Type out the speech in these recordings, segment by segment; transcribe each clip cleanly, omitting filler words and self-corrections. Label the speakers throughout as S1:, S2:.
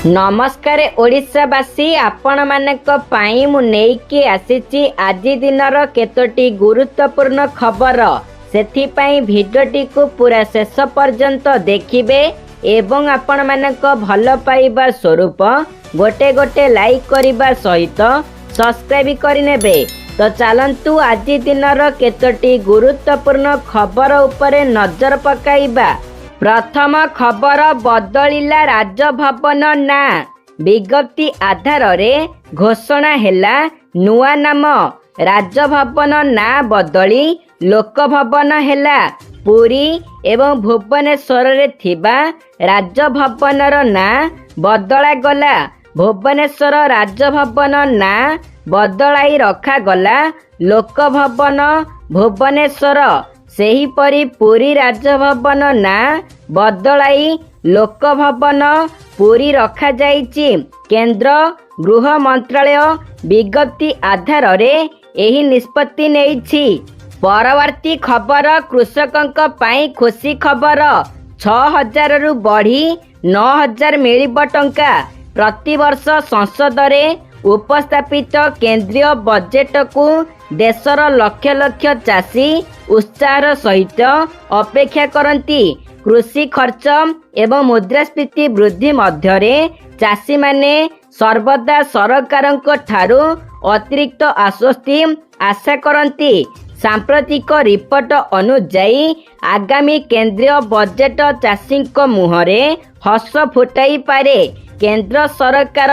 S1: नमस्कार ओडिशावासी आपण मानक पाई मु नेकी आसीची आजि दिनर केतोटी गुरुत्वपूर्ण खबर सेथिपाई भिडियोटी को पूरा शेष पर्यंत देखिबे एवं आपण मानक भल पाइबा स्वरूप गोटे गोटे लाइक करिबा सहित सब्सक्राइब करिनेबे। तो चलंतु आजि दिनर केतोटी गुरुत्वपूर्ण खबर उपरे नजर पकाइबा। प्रथम खबर बदलिला राजभवन ना विज्ञप्ति आधार रे घोषणा हेला नुआ नाम राजभवन ना बदली लोकभवन हेला। पुरी एवं भुवनेश्वर रे थिबा राजभवनर ना बदला गला। भुवनेश्वर राजभवन ना बदलाई रखा गला लोकभवन भुवनेश्वर। सेहीपरि पुरी राजभवन ना बदलाई लोकभवन पुरी रखा जाइछि। केंद्र गृह मंत्रालय विज्ञप्ति आधार रे एही निष्पत्ति नेइछि। परवर्ती खबर कृषकंक पाई खुशी खबर 6000 रु बढ़ी 9000 मिलिब टंका प्रतिवर्ष संसद रे उपस्थापित केंद्रीय बजेट को देशर लक्ष लक्ष चाषी उत्साह सहित अपेक्षा करती। कृषि खर्च एवं मुद्रास्फीति वृद्धि मध्यरे चाषी माने सर्वदा सरकारंक ठारू अतिरिक्त आश्वस्ति आशा करती। सांप्रतिक रिपोर्ट अनुଯାयी आगामी केंद्रीय बजेट चाषींक मुहरे हस फुटाई पारे। केंद्र सरकार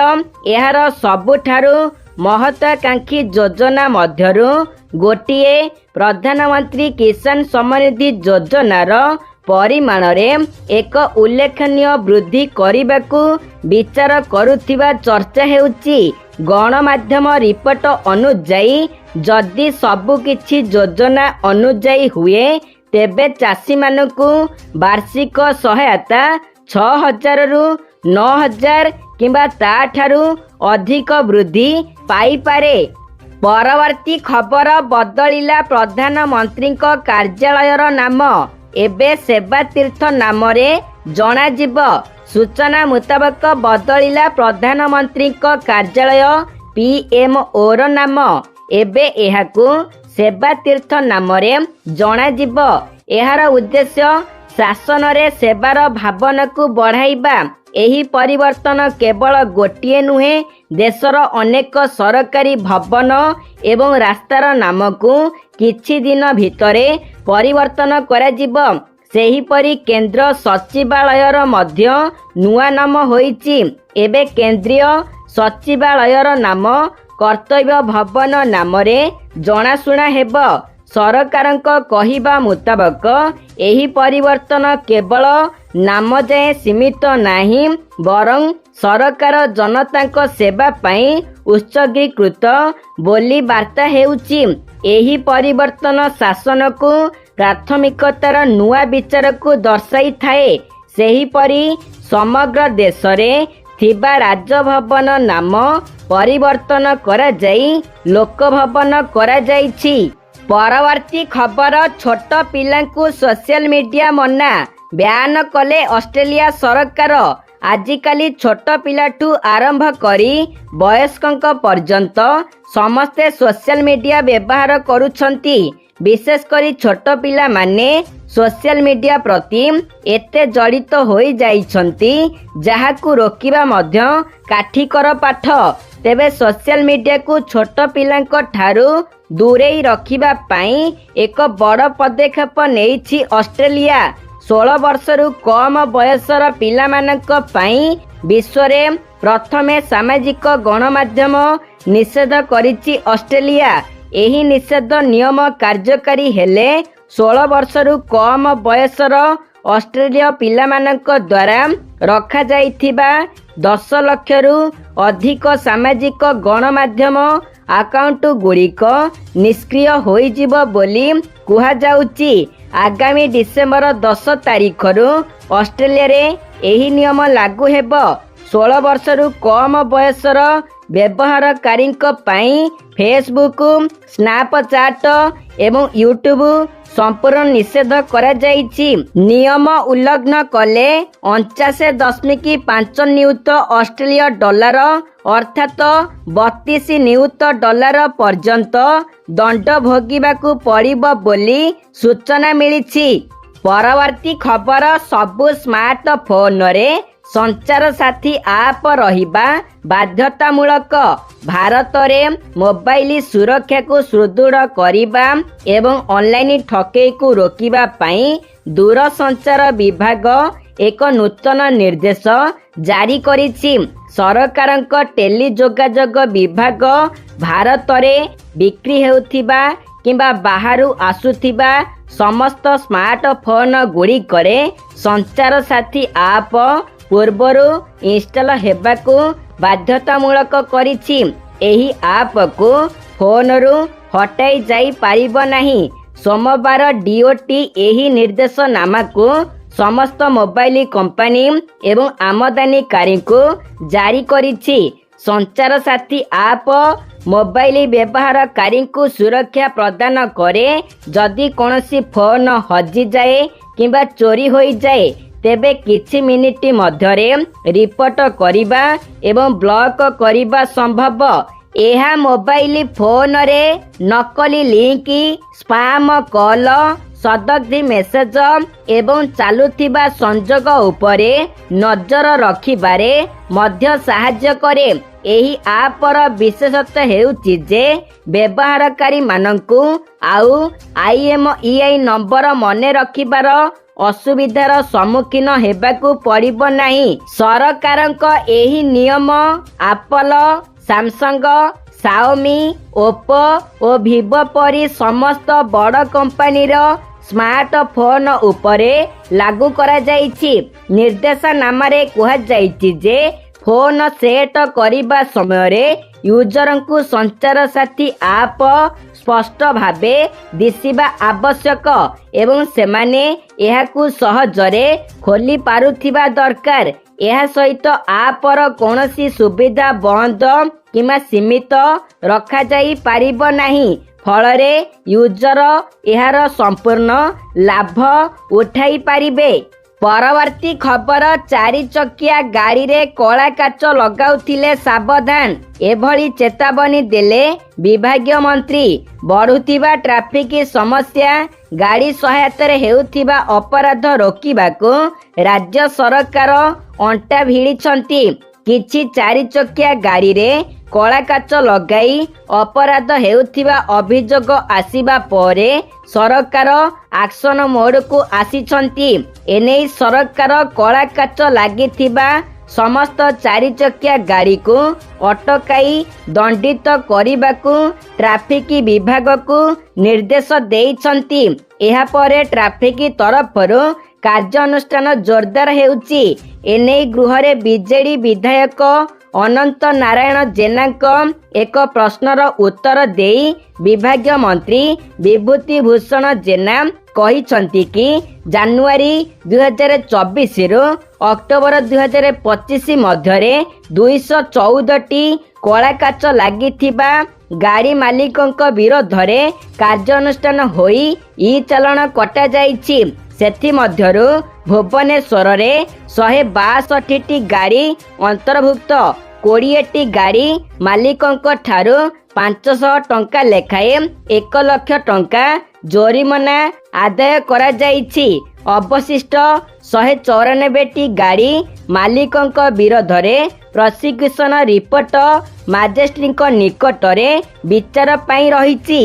S1: एहार सबुठारू महत्वाकांक्षी योजना मध्यरू गोटिए प्रधानमंत्री किसान सम्मानिधि योजनार परिमाण रे एक उल्लेखनीय वृद्धि करने विचार करुथिबा चर्चा हेउची। गणमाध्यम रिपोर्ट अनुଯାयी जदि सबु किछि योजना अनुଯାयी हुए तेबे चाषी मानकु वार्षिक सहायता 6000 रु 9000 किंबा ताठारू अधिक वृद्धि पाई पारे। परवर्ती खबर बदलिला प्रधानमंत्री कार्यालयर नाम एबे सेवा तीर्थ नाम रे जना जीव। सूचना मुताबक बदलिला प्रधानमंत्री कार्यालय पीएमओ रो नाम एबे एहाकू सेवा तीर्थ नाम रे जना जीव। एहार उद्देश्य शासन रे सेवार भावना को बढ़ाइबा। एही परिवर्तन केवल गोटिए नुहे देशर अनेक सरकारी भवन एवं रास्तार नाम को किछि दिन भितरे परिवर्तन करा जिवो। सेहीपरि केंद्र सचिवालयर मध्य नुआ नाम होइछि। एबे केंद्रीय सचिवालयर नाम कर्तव्य भवन नाम रे जनाशुना हेबो। सरकारंक कहिबा मुताबक एही परिवर्तन केवल नाम जाए सीमित नाही बरं सरकार जनतांक सेवा पाई उत्सर्गीकृत बोली वार्ता हेउची। एही परिवर्तन शासन को प्राथमिकतार नुआ विचार को दर्शाई थाए। सेहीपरि समग्र देश रे थिबा राजभवन नाम परिवर्तन करा जाई लोकभवन करा जाइछि। परवर्ती खबर छोट पिलांकु सोशल मीडिया मना ब्यान कले ऑस्ट्रेलिया सरकार। आजिकाली छोट पिलाठू आरंभ करी वयस्कंक पर्यंत समस्ते सोशल मीडिया व्यवहार करुछंती। विशेष करी छोट पिला माने सोशल मीडिया प्रति एते जड़ित होई जाइछंती जहाकू रोकिबा मध्य काठीकर पाठ। तेबे सोशल मीडिया को छोट पिलांक ठारू दूरेई रखिबा पाई एक बड़ पदक्षेप नेइछि ऑस्ट्रेलिया। 16 वर्षरु कम बयसर पिलामानक पाई विश्वरे प्रथमे सामाजिक गणमाध्यम निषेध करिछि ऑस्ट्रेलिया। एही निषेध नियम कार्यकारी हेले 16 वर्षरु कम बयसर ऑस्ट्रेलिया पिलामानक द्वारा रखा जाइथिबा 10 लक्षरु अधिक सामाजिक गणमाध्यम अकाउंट गुड़िक निष्क्रिय होइजिब बोली कुहा जाउची। आगामी डिसेम्बर 10 तारिख रु ऑस्ट्रेलिया रे एही नियम लागू हेबो। 16 वर्षरु कम बयसर व्यवहारकारी पाई फेसबुक स्नैपचैट एवं यूट्यूब संपूर्ण निषेध कराଯାଇଛି। नियम उल्लंघन कले 49.5 नियुत ऑस्ट्रेलिया डॉलर अर्थात 32 नियुत डॉलर पर्यंत दंड भोगिबाकू पड़िबो बोली सूचना मिलिछि। परवर्ती खबर सबु स्मार्टफोन रे संचार साथी आप रहिबा बाध्यतामूलक। भारत रे मोबाइल सुरक्षा को सुदृढ़ करिबा एवं ऑनलाइन ठकेई को रोकिबा पई दूरसंचार विभाग एक नूतन निर्देश जारी करिछि। सरकारक टेली जोगाजोग विभाग भारत रे बिक्री हेउथिबा किंबा बाहरु आसुथिबा समस्त स्मार्टफोन गुड़िकरे संचार साथी आप पूर्वरु इंस्टॉल हेबाकू बाध्यतामूलक करिछि। एही आप को फोन रु हटाई जाई पारिबो नाही। सोमवार डीओटी एही निर्देशनामा को समस्त मोबाइल कंपनी एवं आमदानीकारी को जारी करिछि। संचार साथी आप मोबाइल व्यवहारकारी को सुरक्षा प्रदान करे। जदि कोनोसी फोन हजि जाए किंबा चोरी होई जाए तेबे किछि मिनिट मध्यरे रिपोर्ट करिबा एवं ब्लॉक करिबा संभव। एहा मोबाइल फोन रे नकली लिंक, स्पैम कॉल, सदग्धि मेसेज एवं चालुथिबा संजोग उपरे नजर रखिबारे मध्य सहाय्य करे। एही आपर विशेषत्व हेउछि जे व्यवहारकारी मानंकु आउ IMEI नंबर मने रखिबार असुविधार सम्मुखीन हेबाकू पड़िबो नाही। सरकारक एही नियम एप्पल, सैमसंग, शाओमी, ओप्पो और वीवो परी समस्त बड़ कंपनीर स्मार्टफोन उपरे लागू करा जाइछि। निर्देशनामारे कुहा जाइछि जे फोन सेट करिबा समय यूजर को संचार साथी आप स्पष्ट भावे दिसिबा आवश्यक एवं सेमाने एहाकू सहजरे खोली पारुथिबा दरकार। एहा सहित आपर कोनोसी सुविधा बंद किमा सीमित रखा जाई पारिबो नाही। फलरे यूजर एहार संपूर्ण लाभ उठाई पारिबे। परवर्ती खबर, 4 चकिया गाड़ी रे कला काच लगाउथिले सावधान। एभली चेतावनी देले विभागीय मंत्री। बढ़ुथिबा ट्रैफिक समस्या, गाड़ी सहायता रे हेउथिबा अपराध रोकिबाको राज्य सरकार अंटा भिड़िछंती। किछि 4 चकिया गाड़ी रे कला काच लगाई अपराध हेउथिबा अभियोग आसिबा परे सरकार एक्शन मोड को आसिछंती। एने सरकार कला काच लागिथिबा समस्त 4 चकिया गाड़ी को अटकाई दंडित करबाकू ट्रैफिक विभाग को निर्देश देइछंती। एहा परे ट्रैफिक तरफरु कार्यानुष्ठान जोरदार हेउची। एने गृहरे बीजेडी विधायक अनंत नारायण जेनाक एक प्रश्नर उत्तर देई विभागीय मंत्री विभूति भूषण जेना कहिसंती कि जनवरी 2024 रु अक्टोबर 2025 मध्यरे 214टी कला काच लागिथिबा गाड़ी मालिकंक विरोधरे कार्यानुष्ठान होई ई चालान कटा जाइछि। सेथि मध्यरु भुवनेश्वर रे 162टी गाड़ी अंतर्भुक्त। 20टी गाड़ी मालिकंक ठारू 500 टंका लेखाए 1 लाख टंका जोरिमाना आदाय करा जाइछि। अवशिष्ट 194टी गाड़ी मालिकंक विरोधरे प्रोसिक्यूशन रिपोर्ट मजिस्ट्रेट निकटरे विचार पाई रहिछि।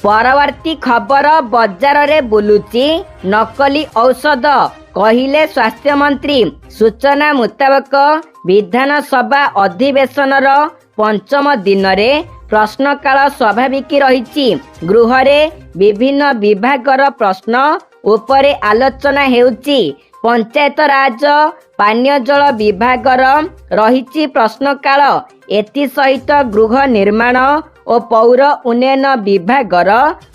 S1: परवर्ती खबर, बजार रे बुलुची नकली औषध कहिले स्वास्थ्य मंत्री। सूचना मुताबक विधानसभा अधिवेशनर 5म दिन रे प्रश्नकाल स्वाभाविक रहिछि। गृहरे विभिन्न विभागर प्रश्न उपरे आलोचना हेउछि। पंचायत राज पानीय जल विभागर रहिछि प्रश्नकाल। एथि सहित गृह निर्माण और पौर उन्नयन विभागर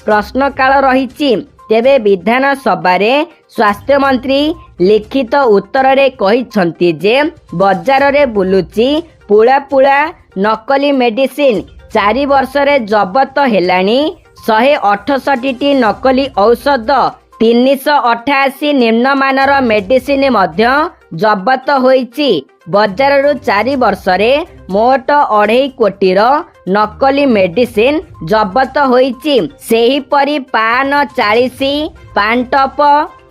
S1: प्रश्नकाल रहिछि। तेबे विधानसभा रे स्वास्थ्य मंत्री लिखित उत्तर रे कहिसंती जे बजार रे बुलुची पुळा पुळा नकली मेडिसिन 4 वर्ष रे जबत हेलानी। 168ଟି ନକଲି ଔଷଧ 388 ନିମ୍ନମାନର ମେଡିସିନ ମଧ୍ୟ ଜବତ ହୋଇଛି। ବଜାରରୁ 4 ବର୍ଷରେ ମୋଟ 2.5 କୋଟିର ନକଲି ମେଡିସିନ ଜବତ ହୋଇଛି। ସେହିପରି ପାନ 40, ପାନଟପ,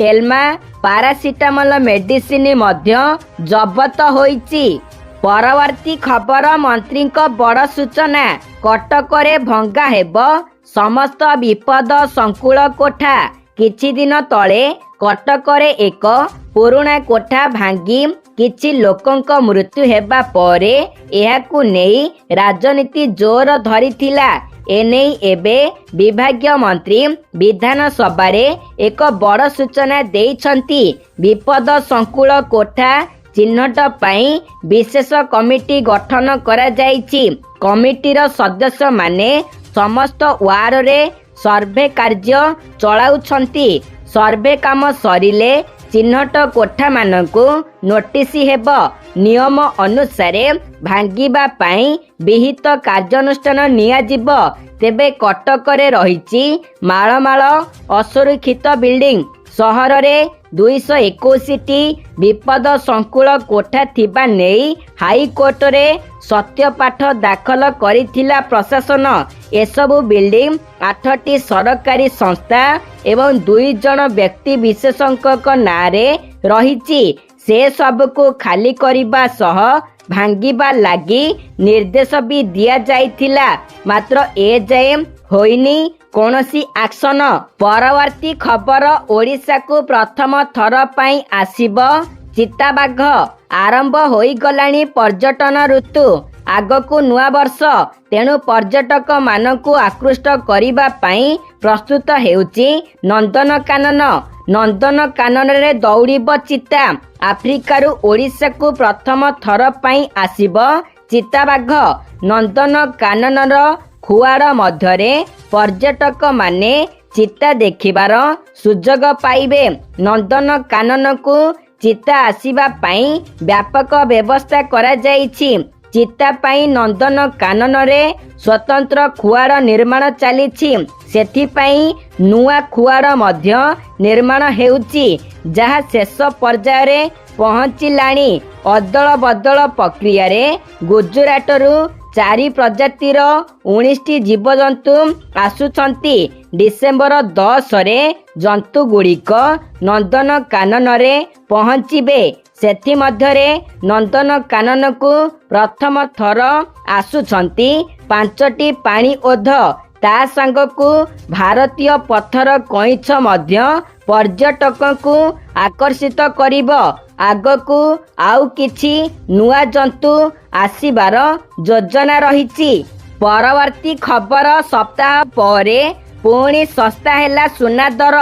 S1: ଟେଲମା, ପାରାସିଟାମଲ ମେଡିସିନ ମଧ୍ୟ ଜବତ ହୋଇଛି। ପରବର୍ତ୍ତୀ ଖବର ମନ୍ତ୍ରୀଙ୍କ ବଡ଼ ସୂଚନା। କଟକରେ ଭଙ୍ଗା ହେବ ସମସ୍ତ ବିପଦ ସଂକୁଳ କୋଠା। କିଛି ଦିନ ତଳେ କଟକରେ ଏକ ପୁରୁଣା କୋଠା ଭାଙ୍ଗି କିଛି ଲୋକଙ୍କ ମୃତ୍ୟୁ ହେବା ପରେ ଏହାକୁ ନେଇ ରାଜନୀତି ଜୋର ଧରିଥିଲା। ଏନେଇ ଏବେ ବିଭାଗୀୟ ମନ୍ତ୍ରୀ ବିଧାନସଭାରେ ଏକ ବଡ଼ ସୂଚନା ଦେଇଛନ୍ତି। ବିପଦ ସଂକୁଳ କୋଠା ଚିହ୍ନଟ ପାଇଁ ବିଶେଷ କମିଟି ଗଠନ କରାଯାଇଛି। କମିଟିର ସଦସ୍ୟମାନେ ସମସ୍ତ ୱାର୍ଡରେ ସର୍ଭେ କାର୍ଯ୍ୟ ଚଳାଉଛନ୍ତି। ସର୍ଭେ କାମ ସରିଲେ ଚିହ୍ନଟ କୋଠାମାନଙ୍କୁ ନୋଟିସ ହେବ। ନିୟମ ଅନୁସାରେ ଭାଙ୍ଗିବା ପାଇଁ ବିହିତ କାର୍ଯ୍ୟାନୁଷ୍ଠାନ ନିଆଯିବ। ତେବେ କଟକରେ ରହିଛି ମାଳ ମାଳ ଅସୁରକ୍ଷିତ ବିଲ୍ଡିଂ। ସହରରେ 221ଟି ବିପଦ ସଂକୁଳ କୋଠା ଥିବା ନେଇ ହାଇକୋର୍ଟରେ ସତ୍ୟପାଠ ଦାଖଲ କରିଥିଲା ପ୍ରଶାସନ। ଏସବୁ ବିଲ୍ଡିଂ 8ଟି ସରକାରୀ ସଂସ୍ଥା ଏବଂ 2 ଜଣ ବ୍ୟକ୍ତି ବିଶେଷଙ୍କ ନାଁରେ ରହିଛି। ସେ ସବୁକୁ ଖାଲି କରିବା ସହ ଭାଙ୍ଗିବା ଲାଗି ନିର୍ଦ୍ଦେଶ ବି ଦିଆଯାଇଥିଲା। ମାତ୍ର ଏଯାଏଁ ହୋଇନି କୌଣସି ଆକ୍ସନ। ପରବର୍ତ୍ତୀ ଖବର, ଓଡ଼ିଶାକୁ ପ୍ରଥମ ଥର ପାଇଁ ଆସିବ ଚିତାବାଘ। ଆରମ୍ଭ ହୋଇଗଲାଣି ପର୍ଯ୍ୟଟନ ଋତୁ। ଆଗକୁ ନୂଆ ବର୍ଷ, ତେଣୁ ପର୍ଯ୍ୟଟକମାନଙ୍କୁ ଆକୃଷ୍ଟ କରିବା ପାଇଁ ପ୍ରସ୍ତୁତ ହେଉଛି ନନ୍ଦନକାନନ। ନନ୍ଦନକାନନରେ ଦୌଡ଼ିବ ଚିତା। ଆଫ୍ରିକାରୁ ଓଡ଼ିଶାକୁ ପ୍ରଥମ ଥର ପାଇଁ ଆସିବ ଚିତାବାଘ। ନନ୍ଦନକାନନର ଖୁଆଡ଼ ମଧ୍ୟରେ ପର୍ଯ୍ୟଟକମାନେ ଚିତା ଦେଖିବାର ସୁଯୋଗ ପାଇବେ। ନନ୍ଦନକାନନକୁ ଚିତା ଆସିବା ପାଇଁ ବ୍ୟାପକ ବ୍ୟବସ୍ଥା କରାଯାଇଛି। ଚିତା ପାଇଁ ନନ୍ଦନକାନନରେ ସ୍ୱତନ୍ତ୍ର ଖୁଆଡ଼ ନିର୍ମାଣ ଚାଲିଛି। ସେଥିପାଇଁ ନୂଆ ଖୁଆଡ଼ ମଧ୍ୟ ନିର୍ମାଣ ହେଉଛି, ଯାହା ଶେଷ ପର୍ଯ୍ୟାୟରେ ପହଞ୍ଚିଲାଣି। ଅଦଳ ବଦଳ ପ୍ରକ୍ରିୟାରେ ଗୁଜୁରାଟରୁ 4 ପ୍ରଜାତିର 19ଟି ଜୀବଜନ୍ତୁ ଆସୁଛନ୍ତି। ଡିସେମ୍ବର 10ରେ ଜନ୍ତୁଗୁଡ଼ିକ ନନ୍ଦନକାନନରେ ପହଞ୍ଚିବେ। ସେଥିମଧ୍ୟରେ ନନ୍ଦନକାନନକୁ ପ୍ରଥମ ଥର ଆସୁଛନ୍ତି 5ଟି ପାଣି ଓଧ। ତା ସାଙ୍ଗକୁ ଭାରତୀୟ ପଥର କଇଁଛ ମଧ୍ୟ ପର୍ଯ୍ୟଟକଙ୍କୁ ଆକର୍ଷିତ କରିବ। ଆଗକୁ ଆଉ କିଛି ନୂଆ ଜନ୍ତୁ ଆସିବାର ଯୋଜନା ରହିଛି। ପରବର୍ତ୍ତୀ ଖବର, ସପ୍ତାହ ପରେ ପୁଣି ଶସ୍ତା ହେଲା ସୁନା ଦର।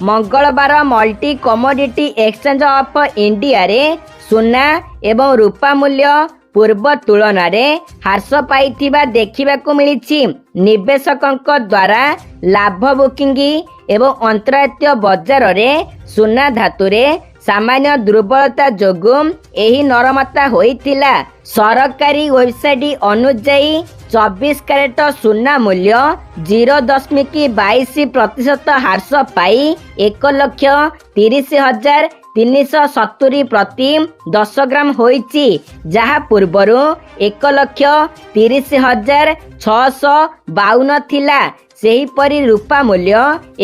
S1: ମଙ୍ଗଳବାର ମଲ୍ଟି କମୋଡିଟି ଏକ୍ସଚେଞ୍ଜ ଅଫ୍ ଇଣ୍ଡିଆରେ ସୁନା ଏବଂ ରୂପା ମୂଲ୍ୟ ପୂର୍ବ ତୁଳନାରେ ହ୍ରାସ ପାଇଥିବା ଦେଖିବାକୁ ମିଳିଛି। ନିବେଶକଙ୍କ ଦ୍ୱାରା ଲାଭ ବୁକିଂ ଏବଂ ଅନ୍ତର୍ଜାତୀୟ ବଜାରରେ ସୁନା ଧାତୁରେ ସାମାନ୍ୟ ଦୁର୍ବଳତା ଯୋଗୁଁ ଏହି ନରମତା ହୋଇଥିଲା। ସରକାରୀ ୱେବସାଇଟ ଅନୁଯାୟୀ 24 କ୍ୟାରେଟ ସୁନା ମୂଲ୍ୟ 0.22% ହ୍ରାସ ପାଇ 1,30,370 ପ୍ରତି 10 ଗ୍ରାମ ହୋଇଛି, ଯାହା ପୂର୍ବରୁ 1,30,652 ଥିଲା। ସେହିପରି ରୂପା ମୂଲ୍ୟ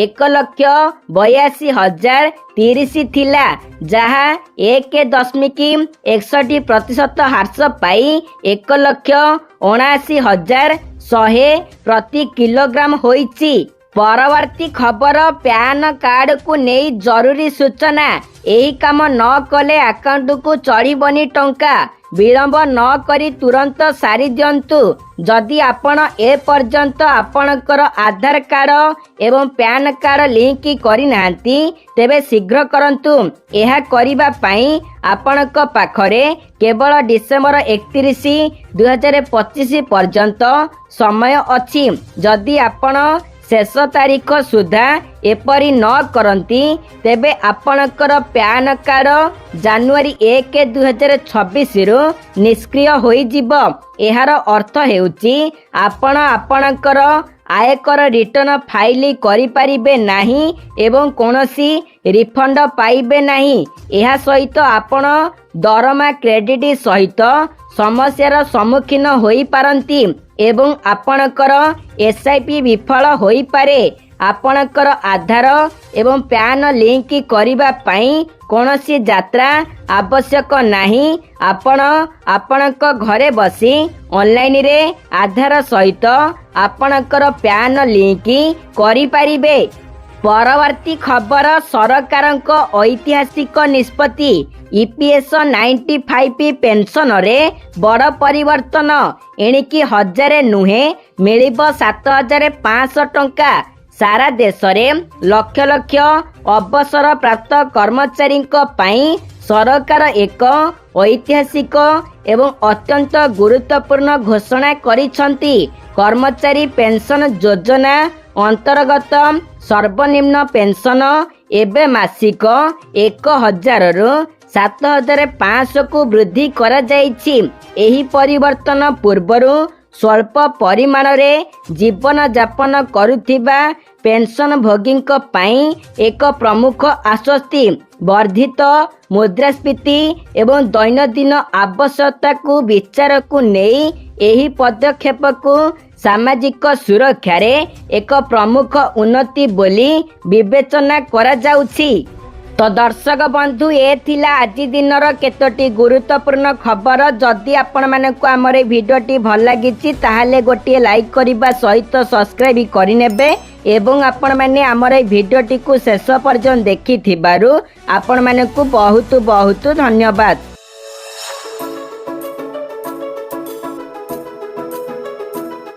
S1: 1,82,030 ଥିଲା, ଯାହା 1.61% ହ୍ରାସ ପାଇ 1,79,100 ପ୍ରତି କିଲୋଗ୍ରାମ ହୋଇଛି। ପରବର୍ତ୍ତୀ ଖବର, ପ୍ୟାନ କାର୍ଡକୁ ନେଇ ଜରୁରୀ ସୂଚନା। ଏହି କାମ ନ କଲେ ଆକାଉଣ୍ଟକୁ ଚଢ଼ିବନି ଟଙ୍କା। ବିଳମ୍ବ ନ କରି ତୁରନ୍ତ ସାରି ଦିଅନ୍ତୁ। ଯଦି ଆପଣ ଏପର୍ଯ୍ୟନ୍ତ ଆପଣଙ୍କର ଆଧାର କାର୍ଡ ଏବଂ ପ୍ୟାନ କାର୍ଡ ଲିଙ୍କ କରିନାହାନ୍ତି, ତେବେ ଶୀଘ୍ର କରନ୍ତୁ। ଏହା କରିବା ପାଇଁ ଆପଣଙ୍କ ପାଖରେ କେବଳ ଡିସେମ୍ବର 31, 2025 ପର୍ଯ୍ୟନ୍ତ ସମୟ ଅଛି। ଯଦି ଆପଣ ଶେଷ ତାରିଖ ସୁଦ୍ଧା ଏପରି ନ କରନ୍ତି, ତେବେ ଆପଣଙ୍କର ପ୍ୟାନ କାର୍ଡ ଜାନୁଆରୀ 1, 2026ରୁ ନିଷ୍କ୍ରିୟ ହୋଇଯିବ। ଏହାର ଅର୍ଥ ହେଉଛି ଆପଣ ଆପଣଙ୍କର आयकर रिटर्न फाइल करिपारिबे नाही एवं कोनोसी रिफंड पाइबे नाही। एहा सहित आपण दरमा क्रेडिट सहित समस्यार सम्मुखीन होई पारंती एवं आपणकर एसआईपी विफल होई पारे। आपणकर आधार एवं पैन लिंक करिबा पई कोनोसी यात्रा आवश्यक नाही। आपण आपणक घरे बसी ऑनलाइन रे आधार सहित आपणकर पैन लिंक करि पारिबे। परवर्ती खबर सरकारक ऐतिहासिक निष्पत्ति ईपीएस 95 पेंशन रे बड़ परिवर्तन। एणिकी 1000 नुहे मिलिब 7500 टंका। सारा देश रे लक्ष लक्ष अवसर प्राप्त कर्मचारी सरकार एक ऐतिहासिक एवं अत्यंत गुरुत्वपूर्ण घोषणा करिसंती। कर्मचारी पेंशन योजना अंतर्गत सर्वनिम्न पेंशन एबे मासिक 1000 रु 7500 को वृद्धि करा जाइछि। एही परिवर्तन पूर्वरु स्वल्प परिमाण रे जीवन यापन करुथिबा पेंशन भोगींक पई एक प्रमुख आश्वस्ति। वर्धित मुद्रास्फीति एवं दैनंदिन आवश्यकता को विचार को नहीं एही पदक्षेप को सामाजिक सुरक्षा रे एक प्रमुख उन्नति बोली विवेचना करा जाउछि। तो दर्शक बंधु ए थिला आज दिनर केतोटी गुरुत्वपूर्ण खबर। जदि आपण मानकु हमर भिडियोटी भल लागिछि ताहाले गोटे लाइक करिबा सहित सब्सक्राइब करिनेबे एवं आपण माने हमर भिडियोटी को शेष पर्यंत देखि थिबारु आपण मानकु बहुत बहुत धन्यवाद।